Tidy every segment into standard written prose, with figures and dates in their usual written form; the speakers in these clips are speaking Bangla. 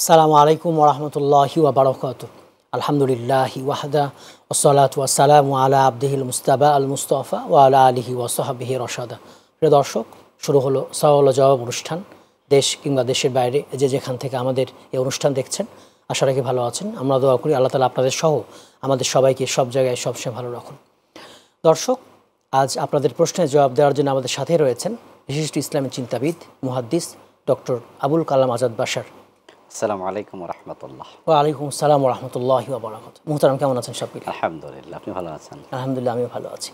আসসালামু আলাইকুম ওয়া রাহমাতুল্লাহি ওয়া বারাকাতুহু। আলহামদুলিল্লাহি ওয়াহদা ওয়াসসালাতু ওয়াসসালামু আলা আবদিহিল মুস্তাবা আল মুস্তাফা ওয়া আলা আলিহি ওয়া সাহবিহি রশাদা। প্রিয় দর্শক, শুরু হলো সওয়াল ও জবাব অনুষ্ঠান। দেশ কিংবা দেশের বাইরে যে যেখান থেকে আমাদের এই অনুষ্ঠান দেখছেন, আশা রাখি ভালো আছেন। আমরা দোয়া করি আল্লাহ তাআলা আপনাদের সহ আমাদের সবাইকে সব জায়গায় সবসময় ভালো রাখুন। দর্শক, আজ আপনাদের প্রশ্নের জবাব দেওয়ার জন্য আমাদের সাথে রয়েছেন বিশিষ্ট ইসলামী চিন্তাবিদ মুহাদ্দিস ডক্টর আবুল কালাম আজাদ বাশার। আসসালামু আলাইকুম ওয়া রাহমাতুল্লাহ। ওয়া আলাইকুম আসসালাম ওয়া রাহমাতুল্লাহি ওয়া বারাকাতুহু। মুহতারাম, কেমন আছেন সাব্বির? আলহামদুলিল্লাহ, আপনি ভালো আছেন? আলহামদুলিল্লাহ, আমিও ভালো আছি।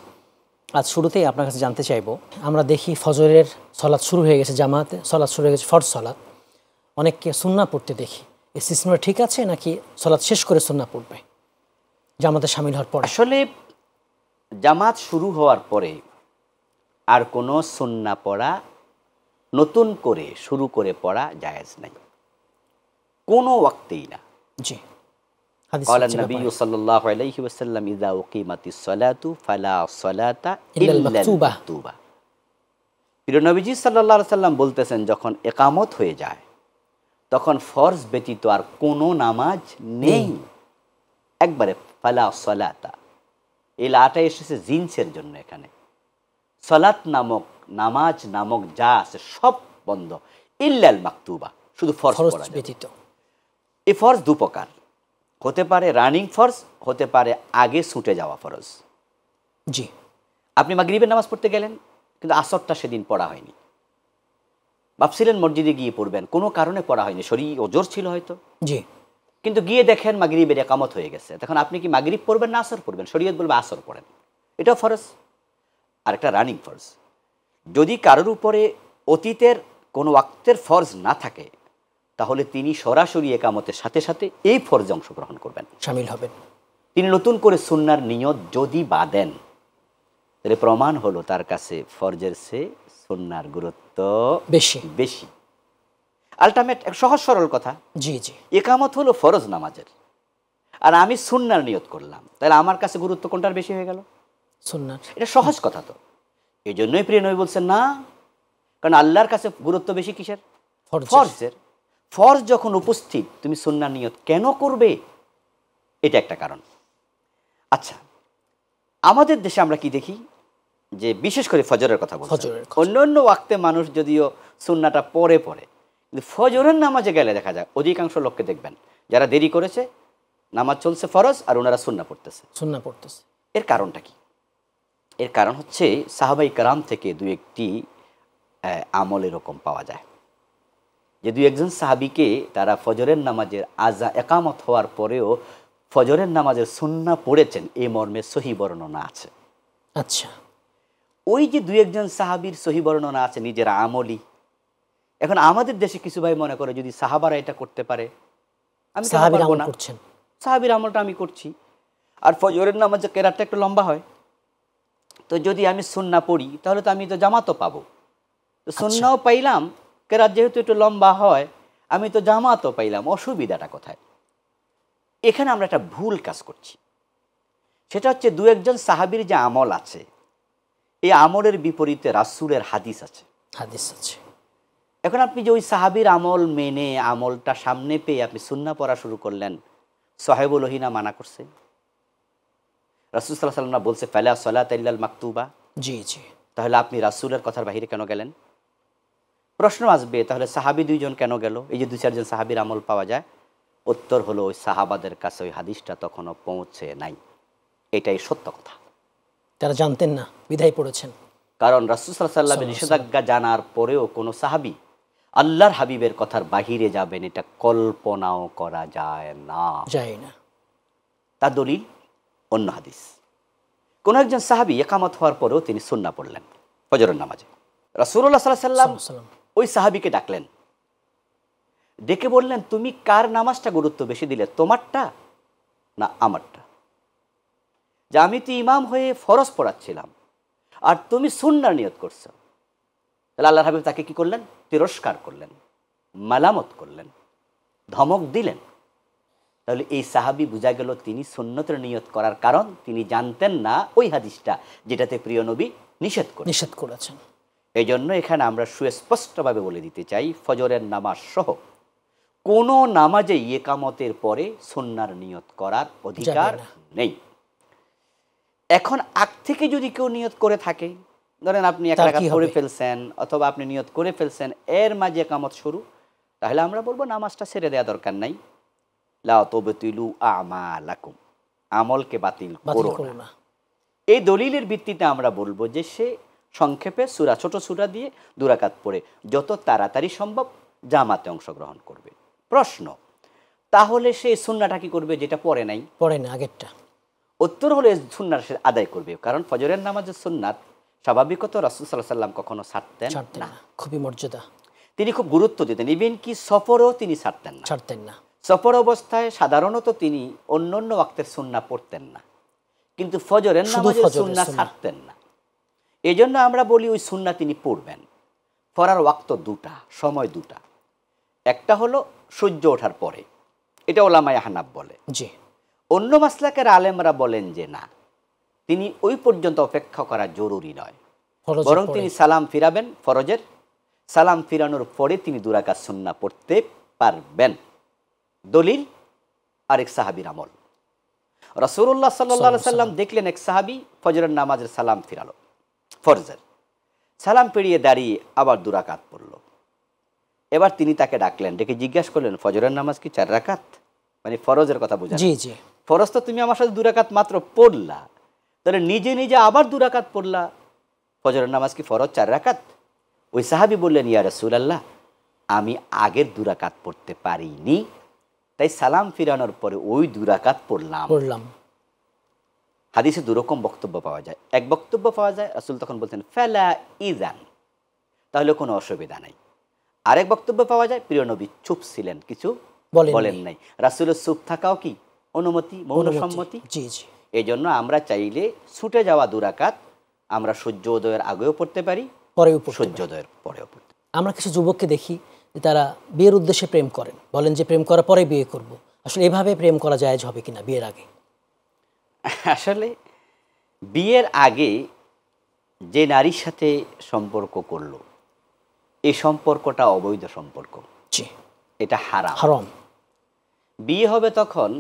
আজ শুরুতেই আপনার কাছে জানতে চাইবো, আমরা দেখি ফজরের সলাৎ শুরু হয়ে গেছে, জামাতে সলাৎ শুরু হয়ে গেছে, ফরজ সলাৎ। অনেককে সুন্নাহ পড়তে দেখি, এই সিস্টেমটা ঠিক আছে নাকি সলাৎ শেষ করে সুন্নাহ পড়বে জামাতে শামিল হওয়ার পর? আসলে জামাত শুরু হওয়ার পরে আর কোনো সুন্নাহ পড়া, নতুন করে শুরু করে পড়া জায়েজ নাই, কোনো ওয়াক্তেই না। জি, হাদিস قال আছে النبي ব্যাপারে। صلى الله عليه وسلم إذا أقيمت الصلاة فلا صلاة ইল্লাল إلا মাকতুবা। المكتوبة। প্রিয় নবীজি সাল্লাল্লাহু আলাইহি সাল্লাম বলতেছেন, যখন একামত হয়ে যায় তখন ফরজ ব্যতীত আর কোনো নামাজ নেই। একবারে ফালা সলাতা, এই লাটা এসেছে জিনসের জন্য। এখানে সলাত নামক, নামাজ নামক যা আছে সব বন্ধ, ইল্লাল মাকতুবা, শুধু ফরজ ফরজ পড়া যাবে। ব্যতীত। এই ফরজ দু প্রকার হতে পারে, রানিং ফরজ হতে পারে, আগে ছুটে যাওয়া ফরজ। জি, আপনি মাগরিবের নামাজ পড়তে গেলেন, কিন্তু আসরটা সেদিন পড়া হয়নি, ভাবছিলেন মসজিদে গিয়ে পড়বেন, কোনো কারণে পড়া হয়নি, শরীর ওজোর ছিল হয়তো, জি, কিন্তু গিয়ে দেখেন মাগরিবের একামত হয়ে গেছে। তখন আপনি কি মাগরিব পড়বেন না আসর পড়বেন? শরীয়ত বলবে আসর পড়েন, এটাও ফরজ। আর একটা রানিং ফরজ। যদি কারোর উপরে অতীতের কোনো ওয়াক্তের ফরজ না থাকে, তাহলে তিনি সরাসরি একামতের সাথে সাথে এই ফরজে অংশগ্রহণ করবেন, শামিল হবেন। তিনি নতুন করে সুন্নার নিয়ত যদি বাঁধেন, তাহলে প্রমাণ হলো তার কাছে ফরজের চেয়ে সুন্নার গুরুত্ব বেশি। বেশি। আলটিমেট এক সহজ সরল কথা, জি, জি, একামত হলো ফরজ নামাজের, আর আমি সুন্নার নিয়ত করলাম, তাহলে আমার কাছে গুরুত্ব কোনটার বেশি হয়ে গেল? সুন্নাহ। এটা সহজ কথা। তো এই জন্যই প্রিয় নবী বলছেন না, কারণ আল্লাহর কাছে গুরুত্ব বেশি কিসের? ফরজের। ফরজ যখন উপস্থিত, তুমি সুন্নার নিয়ত কেন করবে? এটা একটা কারণ। আচ্ছা, আমাদের দেশে আমরা কি দেখি, যে বিশেষ করে ফজরের কথা বলছি, অন্য অন্য ওয়াক্তে মানুষ যদিও সুন্নাটা পরে পড়ে, কিন্তু ফজরের নামাজে গেলে দেখা যায় অধিকাংশ লোককে দেখবেন যারা দেরি করেছে, নামাজ চলছে ফরজ আর ওনারা সুন্নাহ পড়তেছে। এর কারণটা কি? এর কারণ হচ্ছে সাহাবাই কারাম থেকে দু একটি আমল এরকম পাওয়া যায়, যে দুই একজন সাহাবীকে তারা ফজরের নামাজের একামত হওয়ার পরেও ফজরের নামাজের সুন্নাহ পড়েছেন, এই মর্মে সহিহ বর্ণনা আছে। আচ্ছা, ওই যে দুই একজন সাহাবীর সহিহ বর্ণনা আছে নিজের আমলি। এখন আমাদের দেশে কিছু ভাই মনে করে, যদি সাহাবারা এটা করতে পারে, আমি কেন পারবো না? সাহাবীর আমলটা আমি করছি, আর ফজরের নামাজের কেরাতটা একটু লম্বা হয়, তো যদি আমি সুন্নাহ পড়ি তাহলে তো আমি তো জামাতও পাবো, তো সুন্নাহও পাইলাম, কেরাত যেহেতু একটু লম্বা হয় আমি তো জামাতও পাইলাম, অসুবিধাটা কোথায়? এখানে আমরা একটা ভুল কাজ করছি। সেটা হচ্ছে, দু একজন সাহাবীর যে আমল আছে, এই আমলের বিপরীতে রাসূলের হাদিস আছে। এখন আপনি যে ওই সাহাবীর আমল মেনে আমলটা সামনে পেয়ে আপনি সুন্নাহ পড়া শুরু করলেন, সাহেবুল ওহিনা মানা করছে, রাসূল সাল্লাল্লাহু আলাইহি ওয়াসাল্লাম বলছে ফালা সালাতা ইল্লাল মাকতুবা। জি, জি, তাহলে আপনি রাসূলের কথার বাইরে কেন গেলেন? প্রশ্ন আসবে, তাহলে সাহাবী দুইজন কেন গেল? এই যে দুই চারজন সাহাবীর আমল পাওয়া যায়, উত্তর হলো ওই সাহাবাদের কাছে ওই হাদিসটা তখনও পৌঁছে নাই, এটাই সত্য কথা। তারা জানতেন না, বিধায় পড়েছেন। কারণ রাসূল সাল্লাল্লাহু আলাইহি ওয়াসাল্লামের নিষেধাজ্ঞা জানার পরেও কোনো সাহাবী আল্লাহর হাবিবের কথার বাহিরে যাবেন, এটা কল্পনাও করা যায় না। তার দলিল অন্য হাদিস। কোন একজন সাহাবী একামত হওয়ার পরেও তিনি সুন্নাহ পড়লেন ফজরের নামাজে। রাসূলুল্লাহ সাল্লাল্লাহু আলাইহি ওয়াসাল্লাম ওই সাহাবীকে ডাকলেন, ডেকে বললেন, তুমি কার নামাজটা গুরুত্ব বেশি দিলে, তোমারটা না আমারটা? যে আমি তো ইমাম হয়ে ফরজ পড়াচ্ছিলাম আর তুমি সুন্নাহর নিয়ত করছো। তাহলে আল্লাহর হাবিব তাকে কি করলেন? তিরস্কার করলেন, মালামত করলেন, ধমক দিলেন। তাহলে এই সাহাবী বোঝা গেল তিনি সুন্নতের নিয়ত করার কারণ তিনি জানতেন না ওই হাদিসটা যেটাতে প্রিয় নবী নিষেধ করেছেন। এই জন্য এখানে আমরা সুস্পষ্টভাবে বলে দিতে চাই, ফজরের নামাজ সহ কোনো নামাজে ইকামতের পরে সুন্নার নিয়ত করার অধিকার নেই। এখন আগ থেকে যদি কেউ নিয়ত করে থাকে, ধরেন আপনি এক রাকাত পড়ে ফেলছেন অথবা আপনি নিয়ত করে ফেলছেন, এর মাঝে ইকামত শুরু, তাহলে আমরা বলবো নামাজটা ছেড়ে দেওয়া দরকার নাই। লা তুবতিলু আমালাকুম, আমলকে বাতিল করো না। এই দলিলের ভিত্তিতে আমরা বলবো যে সে সংক্ষেপে সূরা, ছোট সূরা দিয়ে 2 রাকাত পড়ে যত তাড়াতাড়ি সম্ভব জামাতে অংশগ্রহণ করবে। প্রশ্ন, তাহলে সে সুন্নাটা কি করবে যেটা পড়ে নাই? পড়ে না আগেরটা। উত্তর হলো সুন্নার সে আদায় করবে, কারণ ফজরের নামাজের সুন্নাত স্বাভাবিকত রাসূল সাল্লাল্লাহু আলাইহি ওয়াসাল্লাম কখনো ছাড়তেন না। খুবই মর্যাদা, তিনি খুব গুরুত্ব দিতেন। ইভেন কি সফরও তিনি ছাড়তেন না। সফর অবস্থায় সাধারণত তিনি অন্য অন্য ওয়াক্তের সুন্না পড়তেন না, কিন্তু ফজরের নামাজের সুন্না ছাড়তেন না। এই জন্য আমরা বলি ওই সুন্না তিনি পড়বেন। পড়ার ওয়াক্ত দুটা, সময় দুটা। একটা হলো সূর্য ওঠার পরে, এটা ওলামায়ে হানাফ বলে। জি। অন্য মাসলাকের আলেমরা বলেন যে না, তিনি ওই পর্যন্ত অপেক্ষা করা জরুরি নয়, বরং তিনি সালাম ফিরাবেন ফরজের, সালাম ফিরানোর পরে তিনি 2 রাকাত সুন্নাহ পড়তে পারবেন। দলিল আরেক সাহাবীর আমল। রাসূলুল্লাহ সাল্লাল্লাহু আলাইহি সাল্লাম দেখলেন এক সাহাবী ফজরের নামাজের সালাম ফিরালো, ফরজের সালাম ফিরিয়ে দাঁড়িয়ে আবার 2 রাকাত পড়ল। এবার তিনি তাকে ডাকলেন, ডেকে জিজ্ঞাসা করলেন, ফজরের নামাজ কি 4 রাকাত? মানে ফরজের কথা বুঝান। জি জি। ফরজ তো তুমি আমার সাথে 2 রাকাত মাত্র পড়লা, তাহলে নিজে নিজে আবার 2 রাকাত পড়লা, ফজরের নামাজ কি ফরজ 4 রাকাত? ওই সাহাবী বললেন, ইয়া রাসূলুল্লাহ, আমি আগের 2 রাকাত পড়তে পারিনি, তাই সালাম ফিরানোর পরে ওই 2 রাকাত পড়লাম। হাদিসে 2 রকম বক্তব্য পাওয়া যায়। এক বক্তব্য পাওয়া যায় রাসূল তখন বলতেন ফালা ইযান, তাহলে কোনো অসুবিধা নাই। আরেক বক্তব্য পাওয়া যায় প্রিয় নবী চুপ ছিলেন, কিছু বলেন নাই। রাসূলের চুপ থাকাও কি অনুমতি, মৌন সম্মতি। জি জি। এই জন্য আমরা চাইলে ছুটে যাওয়া 2 রাকাত আমরা সূর্যোদয়ের আগেও পড়তে পারি, পরেও সূর্যোদয়ের পরেও পড়তে। আমরা কিছু যুবককে দেখি যে তারা বিয়ের উদ্দেশ্যে প্রেম করেন, বলেন যে প্রেম করার পরে বিয়ে করব। আসলে এভাবে প্রেম করা জায়েজ হবে কিনা বিয়ের আগে? আসলে বিয়ের আগে যে নারীর সাথে সম্পর্ক করলো, এই সম্পর্কটা অবৈধ সম্পর্ক। জি, এটা হারাম। বিয়ে হবে তখন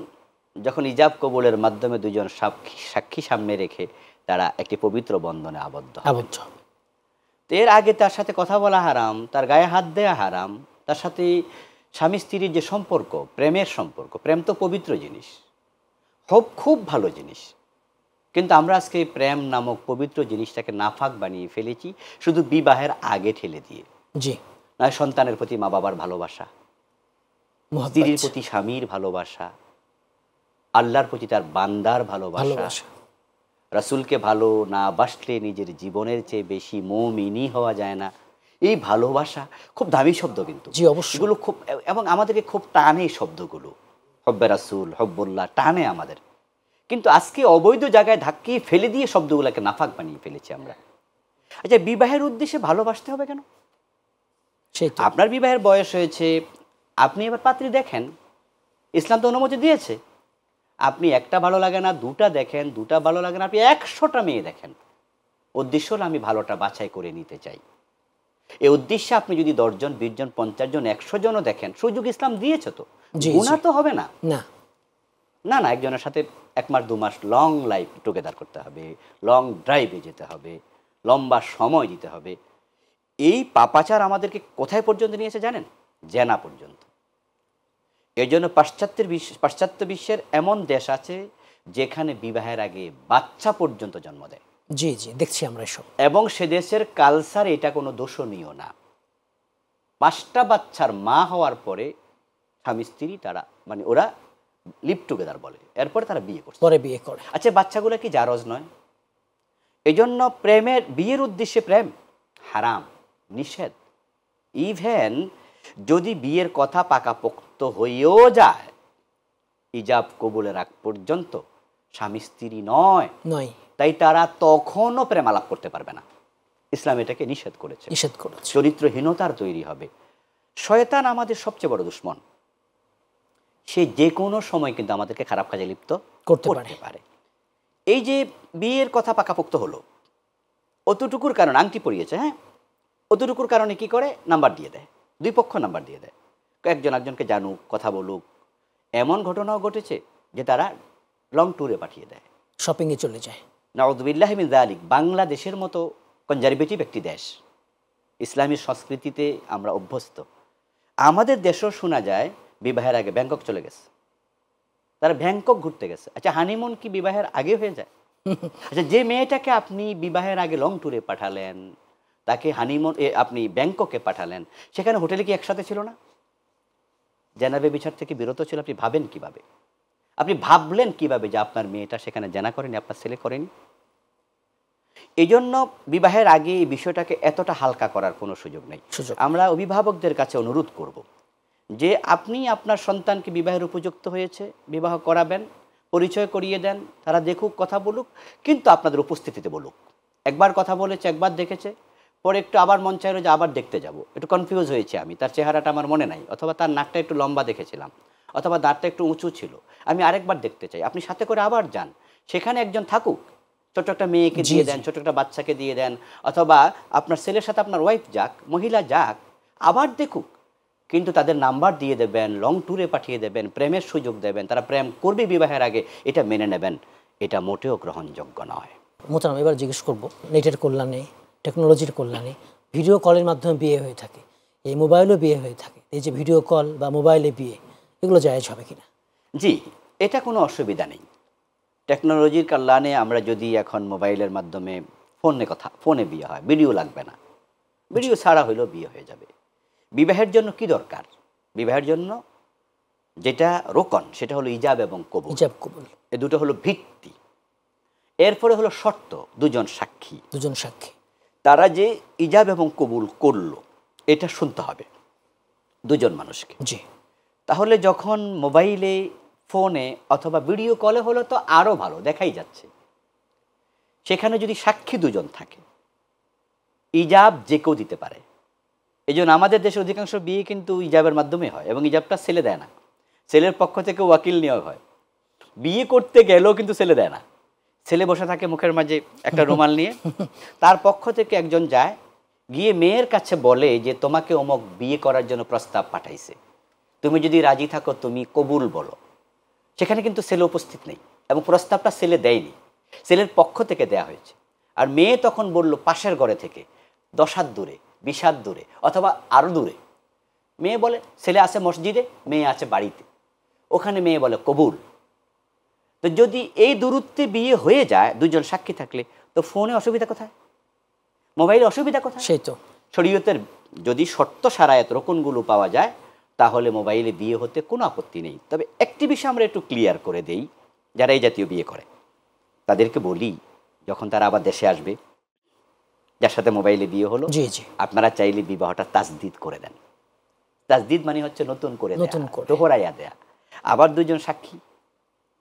যখন ইজাব কবুলের মাধ্যমে 2 জন সাক্ষী সামনে রেখে তারা একটি পবিত্র বন্ধনে আবদ্ধ হবে। এর আগে তার সাথে কথা বলা হারাম, তার গায়ে হাত দেওয়া হারাম, তার সাথে স্বামী স্ত্রীর যে সম্পর্ক, প্রেমের সম্পর্ক, প্রেম তো পবিত্র জিনিস, খুব ভালো জিনিস, কিন্তু আমরা আজকে প্রেম নামক পবিত্র জিনিসটাকে নাফাক বানিয়ে ফেলেছি শুধু বিবাহের আগে ঠেলে দিয়ে। জি। নয় সন্তানের প্রতি মা বাবার ভালোবাসা, স্ত্রীর প্রতি স্বামীর ভালোবাসা, আল্লাহর প্রতি তার বান্দার ভালোবাসা, রাসূলকে ভালো না বাসলে নিজের জীবনের চেয়ে বেশি মুমিনী হওয়া যায় না। এই ভালোবাসা খুব দামি শব্দ, কিন্তু এগুলো খুব, এবং আমাদেরকে খুব টানে শব্দগুলো, হব্বে রাসূল, হব্বুল্লাহ টানে আমাদের। কিন্তু আজকে অবৈধ জায়গায় ধাক্কিয়ে ফেলে দিয়ে শব্দগুলোকে নাফাক বানিয়ে ফেলেছি আমরা। আচ্ছা, বিবাহের উদ্দেশ্যে ভালোবাসতে হবে কেন? আপনার বিবাহের বয়স হয়েছে, আপনি এবার পাত্রী দেখেন, ইসলাম তো অনুমতি দিয়েছে। আপনি একটা ভালো লাগে না, 2টা দেখেন, 2টা ভালো লাগে না, আপনি 100টা মেয়ে দেখেন। উদ্দেশ্য হলো আমি ভালোটা বাছাই করে নিতে চাই। এই উদ্দেশ্যে আপনি যদি 10 জন, 20 জন, 50 জন, 100 জনও দেখেন, সুযোগ ইসলাম দিয়েছে, তো গুনাহ তো হবে না। না না, একজনের সাথে 1 মাস 2 মাস লং লাইফ টুগেদার করতে হবে, লং ড্রাইভে যেতে হবে, লম্বা সময় দিতে হবে। এই পাপাচার আমাদেরকে কোথায় পর্যন্ত নিয়েছে জানেন? জেনা পর্যন্ত। এর জন্য পাশ্চাত্য বিশ্বের এমন দেশ আছে যেখানে বিবাহের আগে বাচ্চা পর্যন্ত জন্ম দেয়। জি জি, দেখছি আমরা এসব। এবং সে দেশের কালচার এটা কোনো দোষণীয় না। 5টা বাচ্চার মা হওয়ার পরে স্বামী স্ত্রী তারা, মানে ওরা লিভ টুগেদার বলে, এরপরে তারা বিয়ে করে। আচ্ছা, বাচ্চাগুলো কি জারজ নয়? এই জন্য বিয়ের উদ্দেশ্যে প্রেম হারাম, নিষেধ। ইভেন যদি বিয়ের কথা পাকাপোক্ত হয়েও যায়, ইজাব কবুলের আগ পর্যন্ত স্বামী স্ত্রী নয়, তাই তারা তখনও প্রেম আলাপ করতে পারবে না। ইসলাম এটাকে নিষেধ করেছে। চরিত্রহীনতার তৈরি হবে। শয়তান আমাদের সবচেয়ে বড় দুশমন। সে যে কোনো সময় কিন্তু আমাদেরকে খারাপ কাজে লিপ্ত করতে পারে। এই যে বিয়ের কথা পাকাপোক্ত হলো, অতটুকুর কারণে আংটি পরিয়েছে, হ্যাঁ, অতটুকুর কারণে কি করে? নাম্বার দিয়ে দেয়, 2 পক্ষ নাম্বার দিয়ে দেয়। একজন একজনকে জানুক, কথা বলুক। এমন ঘটনাও ঘটেছে যে তারা লং ট্যুরে পাঠিয়ে দেয়, শপিংয়ে চলে যায়। নাউযুবিল্লাহি মিন যালিক। বাংলাদেশের মতো কনজারভেটিভ একটি দেশ, ইসলামী সংস্কৃতিতে আমরা অভ্যস্ত, আমাদের দেশেও শোনা যায় বিবাহের আগে ব্যাংকক চলে গেছে, তারা ব্যাংকক ঘুরতে গেছে। আচ্ছা, হানিমুন কি বিবাহের আগে হয়ে যায়? আচ্ছা, যে মেয়েটাকে আপনি বিবাহের আগে লং ট্যুরে পাঠালেন, তাকে হানিমুন আপনি ব্যাংককে পাঠালেন, সেখানে হোটেলে কি একসাথে ছিল না? জেনাবে বিচার থেকে বিরত ছিল। আপনি ভাবেন কিভাবে? আপনি ভাবলেন কিভাবে যে আপনার মেয়েটা সেখানে জেনা করেনি, আপনার ছেলে করেনি? এই জন্য বিবাহের আগে এই বিষয়টাকে এতটা হালকা করার কোনো সুযোগ নেই। আমরা অভিভাবকদের কাছে অনুরোধ করব যে আপনি আপনার সন্তানকে বিবাহের উপযুক্ত হয়েছে, বিবাহ করাবেন, পরিচয় করিয়ে দেন, তারা দেখুক, কথা বলুক, কিন্তু আপনাদের উপস্থিতিতে বলুক। একবার কথা বলেছে, একবার দেখেছে, পরে একটু আবার মন চাইল যে আবার দেখতে যাব, একটু কনফিউজ হয়েছে আমি, তার চেহারাটা আমার মনে নাই, অথবা তার নাকটা একটু লম্বা দেখেছিলাম, অথবা দাঁতটা একটু উঁচু ছিল, আমি আরেকবার দেখতে চাই। আপনি সাথে করে আবার যান, সেখানে একজন থাকুক, ছোট একটা মেয়েকে দিয়ে দেন, ছোট একটা বাচ্চাকে দিয়ে দেন, অথবা আপনার ছেলের সাথে আপনার ওয়াইফ যাক, মহিলা যাক, আবার দেখুক, কিন্তু তাদের নাম্বার দিয়ে দেবেন, লং ট্যুরে পাঠিয়ে দেবেন, প্রেমের সুযোগ দেবেন, তারা প্রেম করবে বিবাহের আগে, এটা মেনে নেবেন। এটা মোটেও গ্রহণযোগ্য নয়। মোহতারাম, এবার জিজ্ঞেস করব, নেটের কল্যাণে, টেকনোলজির কল্যাণে ভিডিও কলের মাধ্যমে বিয়ে হয়ে থাকে, এই মোবাইলেও বিয়ে হয়ে থাকে, এই যে ভিডিও কল বা মোবাইলে বিয়ে, এগুলো জায়েজ হবে কিনা? জি, এটা কোনো অসুবিধা নেই। টেকনোলজির কল্যাণে আমরা যদি এখন মোবাইলের মাধ্যমে ফোনে বিয়ে হয়, ভিডিও লাগবে না, ভিডিও ছাড়া হইলেও বিয়ে হয়ে যাবে। বিবাহের জন্য কি দরকার? বিবাহের জন্য যেটা রোকন, সেটা হলো ইজাব এবং কবুল। ইজাব কবুল, এ দুটো হলো ভিত্তি। এরপরে হলো শর্ত, দুজন সাক্ষী। তারা যে ইজাব এবং কবুল করলো, এটা শুনতে হবে দুজন মানুষকে। জি। তাহলে যখন মোবাইলে, ফোনে অথবা ভিডিও কলে হলো তো আরও ভালো, দেখাই যাচ্ছে। সেখানে যদি সাক্ষী দুজন থাকে, ইজাব যে কেউ দিতে পারে। এই জন্য আমাদের দেশের অধিকাংশ বিয়ে কিন্তু ইজাবের মাধ্যমে হয়, এবং ইজাবটা ছেলে দেয় না, ছেলের পক্ষ থেকে ওয়াকিল নেওয়া হয়। বিয়ে করতে গেলেও কিন্তু ছেলে দেয় না, ছেলে বসে থাকে মুখের মাঝে একটা রুমাল নিয়ে, তার পক্ষ থেকে একজন যায়, গিয়ে মেয়ের কাছে বলে যে তোমাকে অমুক বিয়ে করার জন্য প্রস্তাব পাঠাইছে, তুমি যদি রাজি থাকো তুমি কবুল বলো। সেখানে কিন্তু ছেলে উপস্থিত নেই, এবং প্রস্তাবটা ছেলে দেয়নি, ছেলের পক্ষ থেকে দেয়া হয়েছে। আর মেয়ে তখন বলল পাশের ঘরে থেকে 10 হাত দূরে, 20 হাত দূরে, অথবা আরও দূরে। মেয়ে বলে ছেলে আছে মসজিদে, মেয়ে আছে বাড়িতে, ওখানে মেয়ে বলে কবুল। তো যদি এই দূরত্বে বিয়ে হয়ে যায় দুজন সাক্ষী থাকলে, তো ফোনে অসুবিধা কোথায়? মোবাইলে অসুবিধা কোথায়? সেই তো শরীয়তের যদি শর্ত সারায়াত রকমগুলো পাওয়া যায়, তাহলে মোবাইলে বিয়ে হতে কোনো আপত্তি নেই। তবে একটি বিষয় আমরা একটু ক্লিয়ার করে দেই, যারা এই জাতীয় বিয়ে করে তাদেরকে বলি, যখন তারা আবার দেশে আসবে, যার সাথে মোবাইলে বিয়ে হলো, আপনারা চাইলে বিবাহটা তাজদিদ করে দেন। তাজদিদ মানে হচ্ছে নতুন করে দোহরাইয়া দেয়া। আবার দুজন সাক্ষী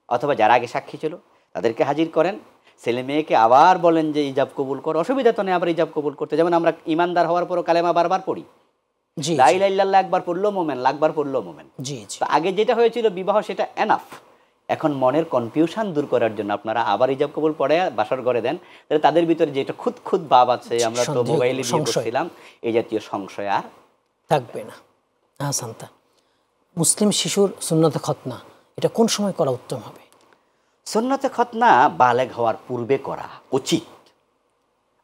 অথবা যারা আগে সাক্ষী ছিল তাদেরকে হাজির করেন, ছেলে মেয়েকে আবার বলেন যে ইজাব কবুল করো, অসুবিধা তো নেই আবার ইজাব কবুল করতে। যেমন আমরা ইমানদার হওয়ার পরও কালেমা বারবার পড়ি, লা ইলাহা ইল্লাল্লাহ একবার পড়লো মোমেন, লাখবার পড়লো মোমেন। তো আগে যেটা হয়েছিল বিবাহ, সেটা এনাফ। এখন মনের কনফিউশন দূর করার জন্য আপনারা আবার ইজাব কবুল পড়ে বাসর করে দেন, তাহলে তাদের ভিতরে যেটা খুদ ভাব আছে, আমরা তো মোবাইলে বিয়ে করছিলাম, এই জাতীয় সংশয় আর থাকবে না। আহসানতা। মুসলিম শিশুর সুন্নতে খতনা, এটা কোন সময় করা উত্তম হবে? সুন্নতে খতনা বালেগ হওয়ার পূর্বে করা উচিত,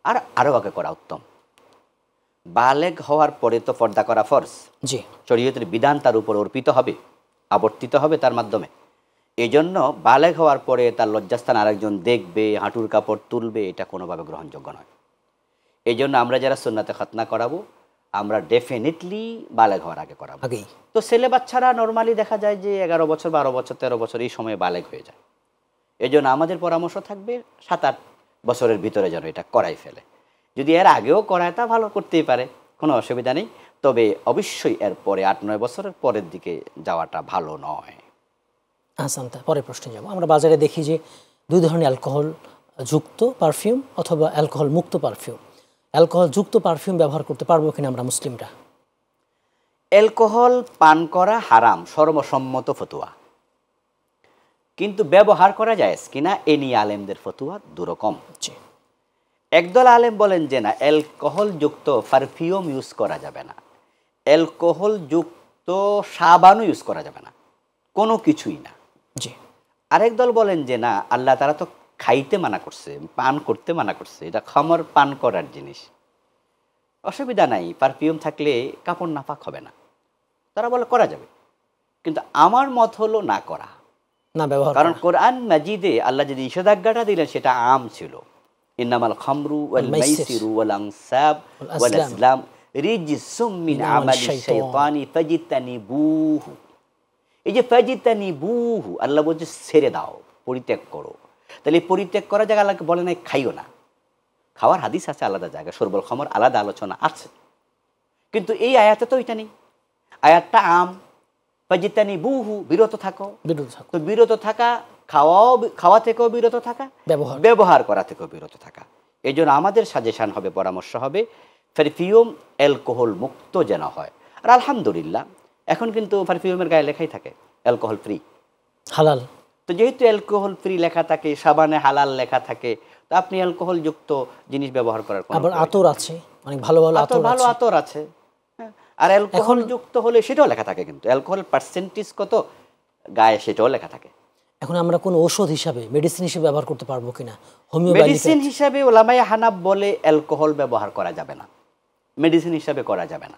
আর আরও আগে করা উত্তম। বালেগ হওয়ার পরে তো পর্দা করা ফরজ। জি, শরীয়তের বিধান তার উপর অর্পিত হবে, আবর্তিত হবে তার মাধ্যমে। এই জন্য বালেগ হওয়ার পরে তার লজ্জাস্থান আরেকজন দেখবে, হাঁটুর কাপড় তুলবে, এটা কোনোভাবে গ্রহণযোগ্য নয়। এই জন্য আমরা যারা সুন্নতে খতনা করাবো, আমরা ডেফিনেটলি বালেগ হওয়ার আগে করাবো। তো ছেলে বাচ্চারা নর্মালি দেখা যায় যে 11 বছর, 12 বছর, 13 বছর এই সময়ে বালেগ হয়ে যায়। এই জন্য আমাদের পরামর্শ থাকবে 7-8 বছরের ভিতরে যেন এটা করাই ফেলে। যদি এর আগেও করায় তা ভালো, করতেই পারে, কোনো অসুবিধা নেই। তবে অবশ্যই এর পরে 8-9 বছরের পরের দিকে যাওয়াটা ভালো নয়। আহসানতা, পরের প্রশ্নে যাব। আমরা বাজারে দেখি যে 2 ধরনের অ্যালকোহল যুক্ত পারফিউম অথবা অ্যালকোহল মুক্ত পারফিউম। অ্যালকোহল যুক্ত পারফিউম ব্যবহার করতে পারবো কিনা আমরা মুসলিমরা? অ্যালকোহল পান করা হারাম, সর্বসম্মত ফতোয়া, কিন্তু ব্যবহার করা যায় কিনা এ নিয়ে আলেমদের ফতোয়া দুরকম। একদল আলেম বলেন যে না, অ্যালকোহল যুক্ত পারফিউম ইউজ করা যাবে না, অ্যালকোহল যুক্ত তো সাবানও ইউজ করা যাবে না, কোনো কিছুই না। জি। আরেক দল বলেন যে না, আল্লাহ তাআলা তো খাইতে মানা করছে, পান করতে মানা করছে, এটা খামর পান করার জিনিস, অসুবিধা নাই, পারফিউম থাকলে কাপড় নাপাক হবে না। তারা বলে করা যাবে, কিন্তু আমার মত হলো না করা, না ব্যবহার। কারণ কোরআন মাজিদে আল্লাহ যে নিষেধাজ্ঞাটা দিলেন সেটা আম ছিল। ইন্নামাল খামরু ওয়াল মাইসিরু ওয়াল আনসাব ওয়াল আজলাম রিজসুম মিন আমালিশ শাইতানি ফাজতানিবুহু। এই যে ফাজতানিবুহু আল্লাহ বলছে ছেড়ে দাও, পরিত্যাগ করো। তাহলে পরিত্যাগ করা জায়গা আল্লাহকে বলে নাই খাইও না। খাওয়ার হাদিস আছে আলাদা জায়গায়, শরবুল খামর আলাদা আলোচনা আছে, কিন্তু এই আয়াতে তো এটা নেই। আয়াতটা আম, ফাজতানিবুহু বিরত থাকো। তো বিরত থাকা, খাওয়া থেকেও বিরত থাকা, ব্যবহার করা থেকেও বিরত থাকা। এই জন্য আমাদের সাজেশন হবে, পরামর্শ হবে, পারফিউম অ্যালকোহল মুক্ত যেন হয়। আর আলহামদুলিল্লাহ এখন কিন্তু পারফিউমের গায়ে লেখাই থাকে অ্যালকোহল ফ্রি, হালাল। তো যেহেতু অ্যালকোহল ফ্রি লেখা থাকে, সাবানে হালাল লেখা থাকে, তো আপনি অ্যালকোহল যুক্ত জিনিস ব্যবহার করার কোনো, আবার আতর আছে, অনেক ভালো ভালো আতর আছে। আর অ্যালকোহল যুক্ত হলে সেটাও লেখা থাকে, কিন্তু অ্যালকোহল পার্সেন্টেজ কত গায়ে সেটাও লেখা থাকে। এখন আমরা কোন ঔষধ হিসাবে, মেডিসিন হিসেবে ব্যবহার করতে পারবো কিনা? মেডিসিন হিসাবে ওলামায়ে হানাফ বলে অ্যালকোহল ব্যবহার করা যাবে না, মেডিসিন হিসাবে করা যাবে না।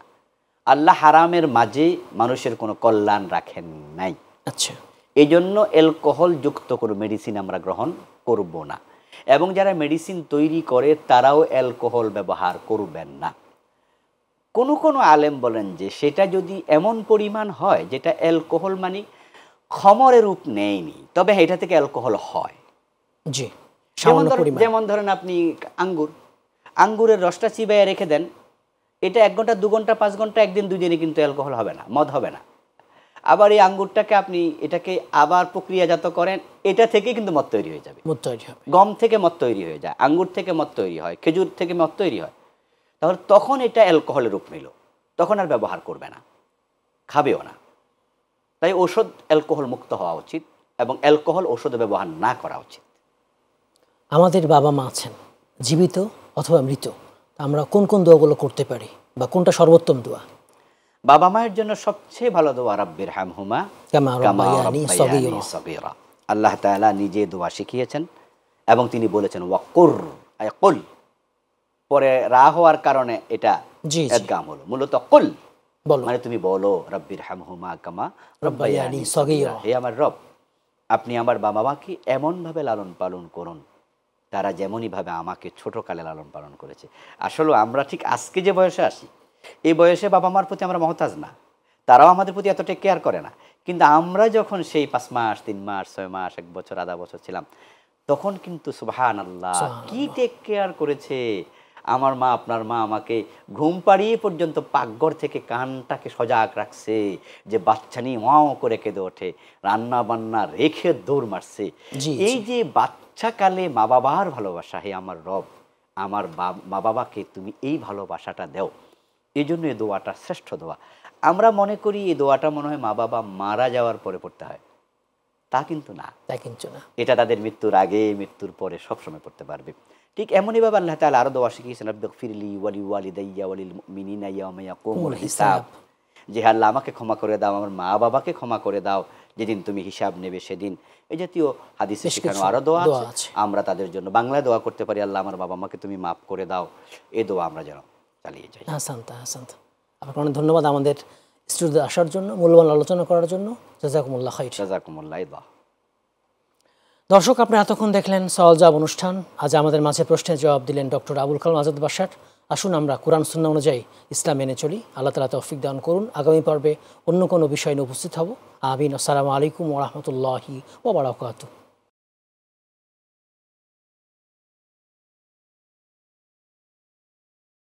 আল্লাহ হারামের মাঝে মানুষের কোনো কল্যাণ রাখেন নাই। আচ্ছা, এই জন্য অ্যালকোহল যুক্ত কোনো মেডিসিন আমরা গ্রহণ করব না, এবং যারা মেডিসিন তৈরি করে তারাও অ্যালকোহল ব্যবহার করবেন না। কোনো কোনো আলেম বলেন যে সেটা যদি এমন পরিমাণ হয় যেটা অ্যালকোহল মানে খমরের রূপ নেয়নি, তবে এটা থেকে অ্যালকোহল হয়। জি, যেমন ধরেন আপনি আঙ্গুরের রসটা চিবাইয়ে রেখে দেন, এটা 1 ঘন্টা 2 ঘন্টা 5 ঘন্টা একদিন দুদিনে কিন্তু অ্যালকোহল হবে না, মদ হবে না। আবার এই আঙ্গুরটাকে আপনি এটাকে আবার প্রক্রিয়াজাত করেন, এটা থেকে কিন্তু মদ তৈরি হয়ে যাবে। গম থেকে মদ তৈরি হয়ে যায়, আঙ্গুর থেকে মদ তৈরি হয়, খেজুর থেকে মদ তৈরি হয়। তাহলে তখন এটা অ্যালকোহলের রূপ নিল, তখন আর ব্যবহার করবে না, খাবেও না। তাই ঔষধ অ্যালকোহল মুক্ত হওয়া উচিত, এবং অ্যালকোহল ঔষধ ব্যবহার না করা উচিত। আমাদের বাবা মা আছেন জীবিত অথবা মৃত, আমরা কোন কোন দোয়াগুলো করতে পারি, বা কোনটা সর্বোত্তম দোয়া? বাবা মায়ের জন্য সবচেয়ে ভালো দোয়া রাব্বিরহামহুমা কামা রাব্বায়ানি সগীরা। আল্লাহ তাআলা নিজে দোয়া শিখিয়েছেন, এবং তিনি বলেছেন ওয়াকুর, কুল, পরে রা হওয়ার কারণে এটা ইদগাম হলো, মূলত কুল মানে তুমি বলো রাব্বিরহামহুমা কামা রাব্বায়ানি সগীরা, হে আমার রব, আপনি আমার বাবা মাকে এমনভাবে লালন পালন করুন তারা যেমনইভাবে আমাকে ছোটকালে লালন পালন করেছে। আসলে আমরা ঠিক আজকে যে বয়সে আসি, এই বয়সে বাবা মার প্রতি আমরা মহতাজ না, তারাও আমাদের প্রতি এতটা কেয়ার করে না। কিন্তু আমরা যখন সেই 5 মাস 3 মাস 6 মাস 1 বছর আধা বছর ছিলাম, তখন কিন্তু সুবহানাল্লাহ কি টেক কেয়ার করেছে আমার মা। আপনার মা আমাকে ঘুম পাড়িয়ে পর্যন্ত পাকঘর থেকে কানটাকে সজাগ রাখছে, যে বাচ্চা নিয়ে ওয়াও করে কেঁদে ওঠে, রান্না বান্না রেখে দৌড় মারছে। এই যে বাচ্চাকালে মা বাবার ভালোবাসা, হে আমার রব, আমার মা বাবাকে তুমি এই ভালোবাসাটা দাও। এই জন্য এই দোয়াটা শ্রেষ্ঠ দোয়া। আমরা মনে করি এই দোয়াটা মনে হয় মা বাবা মারা যাওয়ার পরে পড়তে হয়, তা কিন্তু না। এটা তাদের মৃত্যুর আগে, মৃত্যুর পরে সবসময় পড়তে পারবে। ঠিক এমনইভাবে আল্লাহ তাআলা আরো দোয়া শিখিয়েছেন, রাব্বিগফিরলি ওয়ালি ওয়ালিদাইয়া ওয়ালিল মুমিনিনা ইয়াওমা ইয়াকুমুল হিসাব, যে আল্লাহ আমাকে ক্ষমা করে দাও, আমার মা বাবাকে ক্ষমা করে দাও, যেদিন তুমি হিসাব নেবে সেদিন। এই জাতীয় হাদিসে শেখানো আরো দোয়া আছে, আমরা তাদের জন্য বাংলায় দোয়া করতে পারি, আল্লাহ আমার বাবা মাকে তুমি মাফ করে দাও। এই দোয়া আমরা যেন চালিয়ে যাই। হাসান, আপনাকে অনেক ধন্যবাদ আমাদের স্টুডিওতে আসার জন্য, মূল্যবান আলোচনা করার জন্য। জাযাকুমুল্লাহ খাইর। জাযাকুমুল্লাহ। দর্শক, আপনি এতক্ষণ দেখলেন সওয়াল জবাব অনুষ্ঠান। আজ আমাদের মাঝে প্রশ্নের জবাব দিলেন ডক্টর আবুল কালাম আজাদ বাশার। আসুন আমরা কোরআন সুন্নাহ অনুযায়ী ইসলাম মেনে চলি। আল্লাহ তাআলা তৌফিক দান করুন। আগামী পর্বে অন্য কোনো বিষয় নিয়ে উপস্থিত হব। আমিন। আসসালামু আলাইকুম ওয়া রাহমাতুল্লাহি ওয়া বারাকাতুহু।